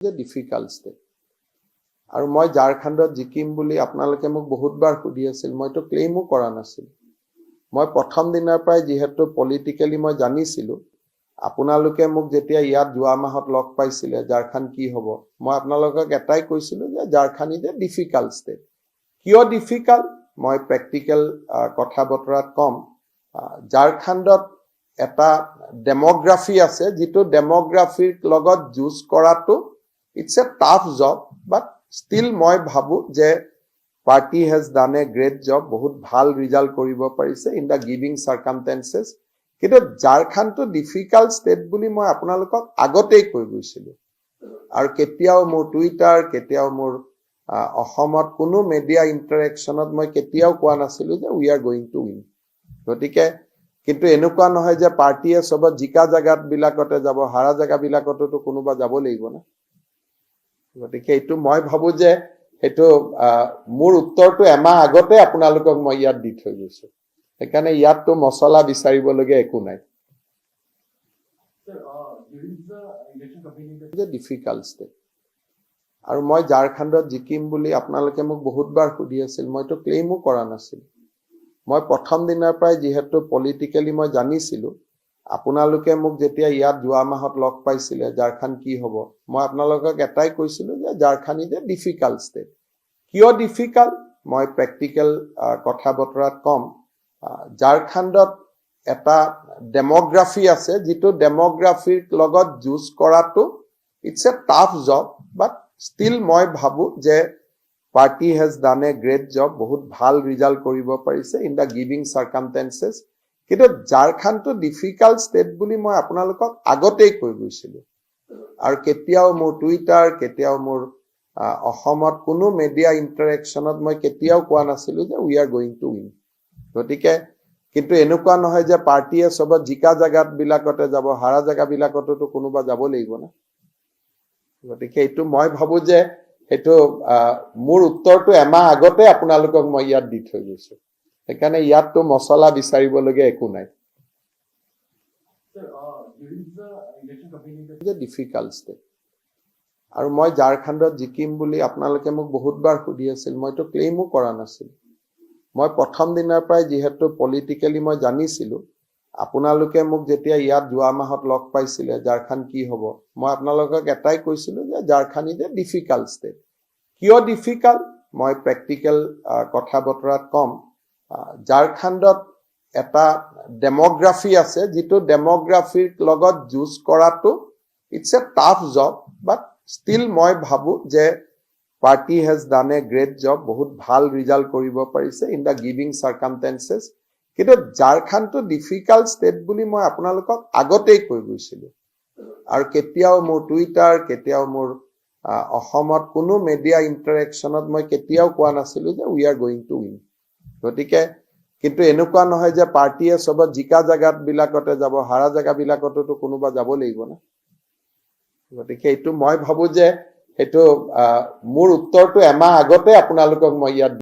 যে difficult state আৰু মই ঝাৰখণ্ডত জিকিম বুলি আপোনালোকে মোক বহুতবাৰ সুধি আছিল মইতো ক্লেইমো কৰা নাছিল মই প্ৰথম দিনৰ পৰাই যেহেতু পলিটিক্যালি মই জানিছিলো আপোনালোকে মোক যেতিয়া ইয়াত যোৱা মাহত লগ পাইছিলে ঝাৰখণ্ড কি হ'ব মই আপোনালোকক এটাই কৈছিলো যে Jharkhand is a difficult state কিয় ডিফিকাল্ট মই প্ৰেক্টিক্যাল কথা বতৰাত কম ঝাৰখণ্ডত এটা ডেমোগ্ৰাফি আছে যেটো ডেমোগ্ৰাফিৰ লগত যুজ কৰাটো it's a tough job but still মই ভাবো যে party has done a great job বহুত ভাল ৰিজাল্ট কৰিব পাৰিছে in the giving circumstances কিন্তু ঝাৰখণ্ড তো ডিফিকাল্ট ষ্টেট বুলি মই আপোনালোকক আগতেই কৈ গৈছিলো আৰু কেতিয়াও মোৰ টুইটাৰ কেতিয়াও মোৰ অসমত কোনো মিডিয়া ইন্টাৰেকশনত মই কেতিয়াও কোৱা নাছিলো যে we are going to win গতিকে কিন্তু এনেকুৱা নহয় যে পাৰ্টিয়ে সবত জিকা জাগাত বিলাকতে যাব হাৰা জাগা বিলাকতো কোনোবা যাব লাগিব না গতিকে এটো মই ভাবো যে এটো মোৰ উত্তৰটো এমাহ আগতে আপোনালোকক মই ইয়াত দি থৈ গৈছো সেইকাৰণে ইয়াতটো মছলা বিচাৰিবলগীয়া একো নাই যে ডিফিকাল্ট ষ্টেট আৰু মই ঝাৰখণ্ডত জিকিম বুলি আপোনালোকে মোক বহুতবাৰ সুধি আছিল মইতো ক্লেইমো কৰা নাছিল মই প্ৰথম দিনৰ পৰাই যেহেতু পলিটিক্যালি মই জানিছিলো আপোনালোকে মোক যেতিয়া ইয়াত যোৱা মাহত লগ পাইছিলে ঝাৰখণ্ড কি হ'ব মই আপোনালোকক এটাই কৈছিলো যে Jharkhand is a difficult state কিয় ডিফিকাল্ট মই প্ৰেক্টিক্যাল কথা বতৰাত কম ঝাৰখণ্ডত এটা ডেমোগ্ৰাফি আছে যেটো ডেমোগ্ৰাফিৰ লগত যুজ কৰাটো it's a tough job but still মই ভাবো যে party has done a great job বহুত ভাল ৰিজাল্ট কৰিব পাৰিছে in the giving circumstances কিন্তু ঝাৰখণ্ড তো ডিফিকাল্ট ষ্টেট বুলি মই আপোনালোকক আগতেই কৈ গৈছিলো আৰু কেতিয়াও মোৰ টুইটাৰ কেতিয়াও মোৰ অসমত কোনো মিডিয়া ইন্টাৰেকশনত মই কেতিয়াও কোৱা নাছিলো যে we are going to win গতিকে কিন্তু এনেকুৱা নহয় যে পাৰ্টিয়ে সবত জিকা জাগাত বিলাকতে যাব হাৰা জাগা বিলাকতো কোনোবা যাব লাগিব না গতিকে এটো মই ভাবো যে এটো মোৰ উত্তৰটো এমাহ আগতে আপোনালোকক মই ইয়াত দি থৈ গৈছো সেইকাৰণে ইয়াতটো মছলা বিচাৰিবলগীয়া একো নাই যে ডিফিকাল্ট ষ্টেট আৰু মই ঝাৰখণ্ডত জিকিম বুলি আপোনালোকে মোক বহুতবাৰ সুধি আছিল মইতো ক্লেইমো কৰা নাছিল মই প্ৰথম দিনৰ পৰাই যেহেতু পলিটিক্যালি মই জানিছিলো আপোনালোকে মোক যেতিয়া ইয়াত যোৱা মাহত লগ পাইছিলে ঝাৰখণ্ড কি হ'ব মই আপোনালোকক এটাই কৈছিলো যে Jharkhand is a difficult state কিয় ডিফিকাল্ট মই প্ৰেক্টিক্যাল কথা বতৰাত কম ঝাৰখণ্ডত এটা ডেমোগ্ৰাফি আছে যেটো ডেমোগ্ৰাফিৰ লগত যুজ কৰাটো it's a tough job but still মই ভাবো যে party has done a great job বহুত ভাল ৰিজাল্ট কৰিব পাৰিছে in the giving circumstances কিন্তু ঝাৰখণ্ড তো ডিফিকাল্ট ষ্টেট বুলি মই আপোনালোকক আগতেই কৈ গৈছিলো আৰু কেতিয়াও মোৰ টুইটাৰ কেতিয়াও মোৰ অসমত কোনো মিডিয়া ইন্টাৰেকশনত মই কেতিয়াও কোৱা নাছিলো যে we are going to win গতিকে কিন্তু এনেকুৱা নহয় যে পাৰ্টিয়ে সবত জিকা জাগাত বিলাকতে যাব হাৰা জাগা বিলাকতো কোনোবা যাব লাগিব না গতিকে এটো মই ভাবো যে এটো মোৰ উত্তৰটো এমাহ আগতে আপোনালোকক মই ইয়াত